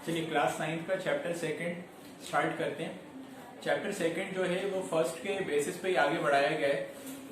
चलिए क्लास 9 का chapter second start करते हैं। चैप्टर सेकंड जो है वो फर्स्ट के बेसिस पे ही आगे बढ़ाया गया है।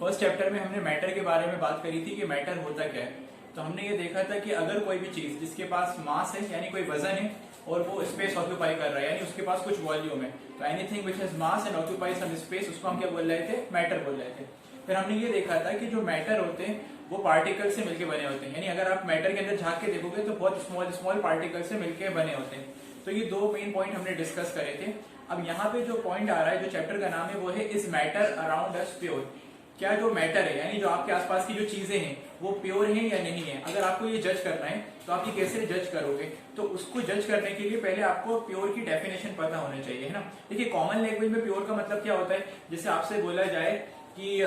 फर्स्ट चैप्टर में हमने मैटर के बारे में बात करी थी कि मैटर होता क्या है। तो हमने ये देखा था कि अगर कोई भी चीज जिसके पास मास है यानी कोई वजन है और वो स्पेस ऑक्यूपाई कर रहा है यानी उसके पास कुछ वॉल्यूम है, तो anything which has mass and occupies some space, उसको हम क्या बोल रहे थे? मैटर बोल रहे थे। फिर हमने ये देखा था कि जो मैटर होते हैं वो पार्टिकल से मिलकर बने होते हैं, यानी अगर आप मैटर के अंदर झांक के देखोगे तो बहुत स्मॉल स्मॉल पार्टिकल से मिलकर बने होते हैं। तो ये दो मेन पॉइंट हमने डिस्कस करे थे। अब यहाँ पे जो पॉइंट आ रहा है, जो चैप्टर का नाम है वो है is matter around us pure. क्या जो मैटर है यानी जो आपके आसपास की जो चीजें हैं वो प्योर हैं या नहीं है? अगर आपको ये जज करना है तो आप ये कैसे जज करोगे? तो उसको जज करने के लिए पहले आपको प्योर की डेफिनेशन पता होनी चाहिए, है ना। देखिए कॉमन लैंग्वेज में प्योर का मतलब क्या होता है? जैसे आपसे बोला जाए कि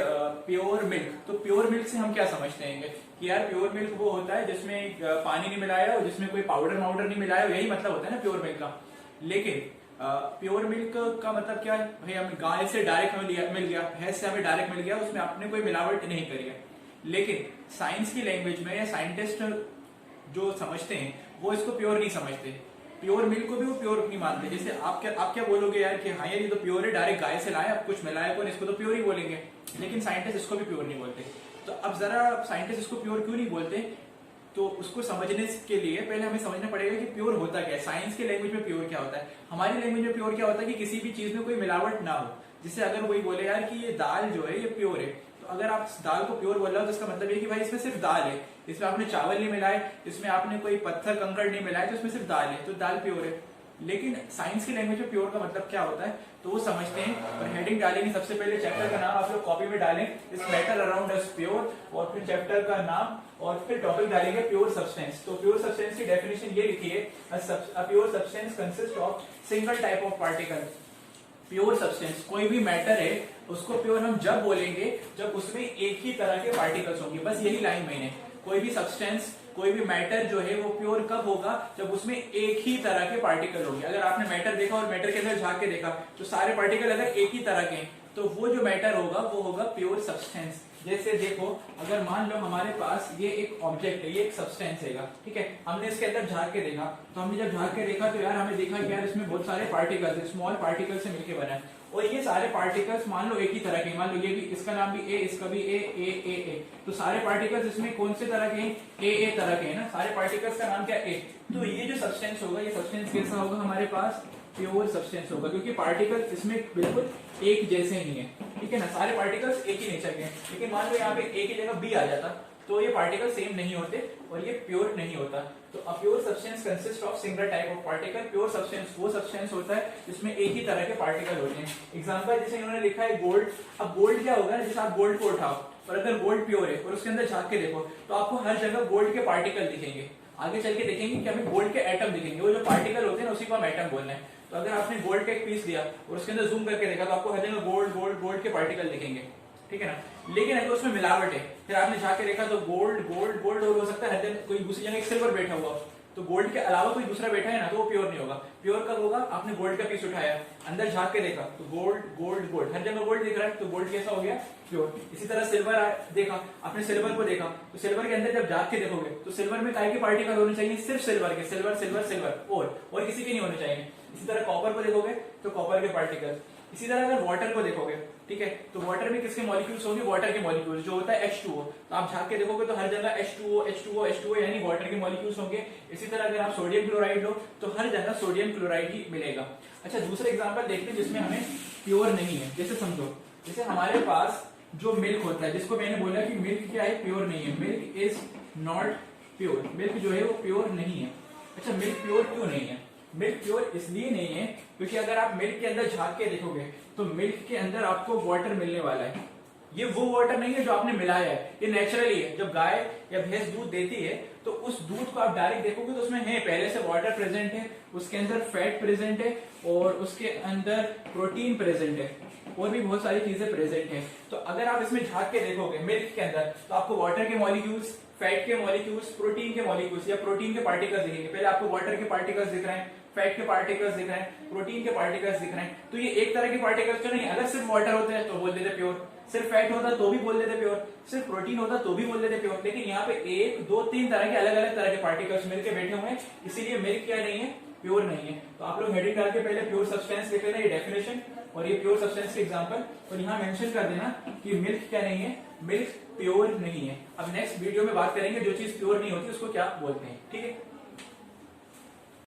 प्योर मिल्क, तो प्योर मिल्क से हम क्या समझते हैं कि यार प्योर मिल्क वो होता है जिसमें पानी नहीं मिलाया और जिसमें कोई पाउडर माउडर नहीं मिलाया, यही मतलब होता है ना प्योर मिल्क का। लेकिन प्योर मिल्क का मतलब क्या है? भाई हमें गाय से डायरेक्ट मिल गया, भैंस से हमें डायरेक्ट मिल गया, उसमें आपने कोई मिलावट नहीं करी है। लेकिन साइंस की लैंग्वेज में या साइंटिस्ट जो समझते हैं वो इसको प्योर नहीं समझते। प्योर मिल्क को भी वो प्योर नहीं मानते। जैसे आप क्या बोलोगे यार कि हाँ यार ये तो प्योर है, डायरेक्ट गाय से लाया, अब कुछ मिलाया कौन, इसको तो प्योर ही बोलेंगे। लेकिन साइंटिस्ट इसको भी प्योर नहीं बोलते। तो अब जरा साइंटिस्ट इसको प्योर क्यों नहीं बोलते, तो उसको समझने के लिए पहले हमें समझना पड़ेगा कि प्योर होता क्या है। साइंस की लैंग्वेज में प्योर क्या होता है, हमारी लैंग्वेज में प्योर क्या होता है कि किसी भी चीज में कोई मिलावट ना हो। जैसे अगर कोई बोले यार कि ये दाल जो है ये प्योर है, तो अगर आप दाल को प्योर बोल रहे हो तो इसका मतलब ये कि भाई इसमें सिर्फ दाल है, इसमें आपने चावल नहीं मिलाए, इसमें आपने कोई पत्थर कंकड़ नहीं मिलाए, तो इसमें सिर्फ दाल है, तो दाल प्योर है। लेकिन साइंस की लैंग्वेज में प्योर का मतलब क्या होता है तो वो समझते हैं। और हेडिंग डालेंगे, सबसे पहले चैप्टर का नाम आप लोग कॉपी में डालें, इस मैटर अराउंड अस प्योर, और फिर चैप्टर का नाम और फिर टॉपिक डालेंगे प्योर सब्सटेंस। तो प्योर सब्सटेंस की डेफिनेशन ये लिखी है, a pure substance consist of single type of particle. Pure substance कोई भी मैटर है उसको प्योर हम जब बोलेंगे जब उसमें एक ही तरह के पार्टिकल्स होंगे। बस यही लाइन मेन है। कोई भी सब्सटेंस कोई भी मैटर जो है वो प्योर कब होगा? जब उसमें एक ही तरह के पार्टिकल होंगे। अगर आपने मैटर देखा और मैटर के अंदर झांक के देखा तो सारे पार्टिकल अगर एक ही तरह के हैं तो वो जो मैटर होगा वो होगा प्योर सब्सटेंस। जैसे देखो, अगर मान लो हमारे पास ये एक ऑब्जेक्ट है, ये एक सब्सटेंस है, ठीक है, हमने इसके अंदर झांक के देखा, तो हमने जब झांक के देखा तो यार हमें देखा कि यार इसमें बहुत सारे पार्टिकल्स है, स्मॉल पार्टिकल से मिलकर बना है। और ये सारे पार्टिकल्स मान लो एक ही तरह के, मान लो ये भी, इसका नाम भी ए, इसका भी ए, तो सारे पार्टिकल्स इसमें कौन से तरह के हैं? ए तरह के हैं ना, सारे पार्टिकल्स का नाम क्या है? ए। तो ये जो सब्सटेंस होगा, ये सब्सटेंस कैसा होगा हमारे पास? प्योर सब्सटेंस होगा, क्योंकि पार्टिकल इसमें बिल्कुल एक जैसे ही है, ठीक है ना, सारे पार्टिकल्स एक ही नेचर के हैं। लेकिन मान लो यहाँ पे ए की जगह बी आ जाता तो ये पार्टिकल सेम नहीं होते और ये प्योर नहीं होता। तो a pure substance consist of single type of particle. Pure substance वो सब्सटेंस होता है जिसमें एक ही तरह के पार्टिकल होते हैं। एग्जांपल जैसे इन्होंने लिखा है गोल्ड। अब गोल्ड क्या होगा? जैसे आप गोल्ड को उठाओ और अगर गोल्ड प्योर है और उसके अंदर झांक के देखो तो आपको हर जगह गोल्ड के पार्टिकल दिखेंगे। आगे चल के देखेंगे कि हमें गोल्ड के एटम दिखेंगे, वो जो पार्टिकल होते हैं ना उसी को हम एटम बोलना है। तो अगर आपने गोल्ड का एक पीस लिया और उसके अंदर जूम करके देखा तो आपको हर जगह गोल्ड गोल्ड गोल्ड के पार्टिकल दिखेंगे, ठीक है ना। लेकिन अगर उसमें मिलावट है, फिर आपने झांक के देखा तो गोल्ड गोल्ड गोल्ड, और हो सकता है हर जगह कोई दूसरी जगह एक सिल्वर बैठा हुआ, तो गोल्ड के अलावा कोई दूसरा बैठा है ना, तो वो प्योर नहीं होगा। प्योर कब होगा? आपने गोल्ड का पीस उठाया, अंदर झांक के देखा तो गोल्ड गोल्ड गोल्ड, हर जगह गोल्ड दिख रहा है, तो गोल्ड कैसा हो गया? प्योर। इसी तरह सिल्वर देखा, आपने सिल्वर को देखा तो सिल्वर के अंदर जब झांक के देखोगे तो सिल्वर में काय के पार्टिकल होने चाहिए? सिर्फ सिल्वर के, सिल्वर सिल्वर सिल्वर, और किसी के नहीं होने चाहिए। इसी तरह कॉपर को देखोगे तो कॉपर के पार्टिकल। इसी तरह अगर वाटर को देखोगे, ठीक है, तो वाटर में किसके मॉलिक्यूल्स होंगे? वाटर के मॉलिक्यूल्स, जो होता है H2O। तो आप झांक के देखोगे तो हर जगह H2O H2O H2O यानी वाटर के मॉलिक्यूल्स होंगे। इसी तरह अगर आप सोडियम क्लोराइड लो तो हर जगह सोडियम क्लोराइड ही मिलेगा। अच्छा, दूसरा एग्जांपल देखते हैं जिसमें हमें प्योर नहीं है। जैसे समझो, जैसे हमारे पास जो मिल्क होता है, जिसको मैंने बोला कि मिल्क क्या है? प्योर नहीं है। Milk is not pure, milk जो है वो प्योर नहीं है। अच्छा, मिल्क प्योर क्यों नहीं है? मिल्क प्योर इसलिए नहीं है क्योंकि अगर आप मिल्क के अंदर झांक के देखोगे तो मिल्क के अंदर आपको वाटर मिलने वाला है। ये वो वाटर नहीं है जो आपने मिलाया है, ये नेचुरली है। जब गाय या भैंस दूध देती है तो उस दूध को आप डायरेक्ट देखोगे तो उसमें है पहले से वाटर प्रेजेंट है, उसके अंदर फैट प्रेजेंट है और उसके अंदर प्रोटीन प्रेजेंट है और भी बहुत सारी चीजें प्रेजेंट है। तो अगर आप इसमें झांक के देखोगे मिल्क के अंदर तो आपको वाटर के मॉलिक्यूल्स, फैट के मॉलिक्यूल्स, प्रोटीन के मॉलिक्यूल्स या प्रोटीन के पार्टिकल्स दिखेंगे। पहले आपको वाटर के पार्टिकल्स दिख रहे हैं, फैट के पार्टिकल्स दिख रहे हैं, प्रोटीन के पार्टिकल्स दिख रहे हैं। तो ये एक तरह के पार्टिकल्स तो नहीं। अगर सिर्फ वाटर होते हैं तो बोल देते प्योर, सिर्फ फैट होता तो भी बोल देते प्योर, सिर्फ प्रोटीन होता तो भी बोल देते प्योर। लेकिन यहाँ पे एक दो तीन तरह के अलग अलग तरह के पार्टिकल्स मिलकर बैठे हुए हैं, इसीलिए मिल्क क्या नहीं है? प्योर नहीं है। तो आप लोग हेडिंग डाल के पहले प्योर सब्सटेंस लिख लेना, ये डेफिनेशन और ये प्योर सब्सटेंस के एग्जांपल, और यहाँ मेंशन कर देना कि मिल्क क्या नहीं है, मिल्क प्योर नहीं है। अब नेक्स्ट वीडियो में बात करेंगे जो चीज प्योर नहीं होती उसको क्या बोलते हैं, ठीक है।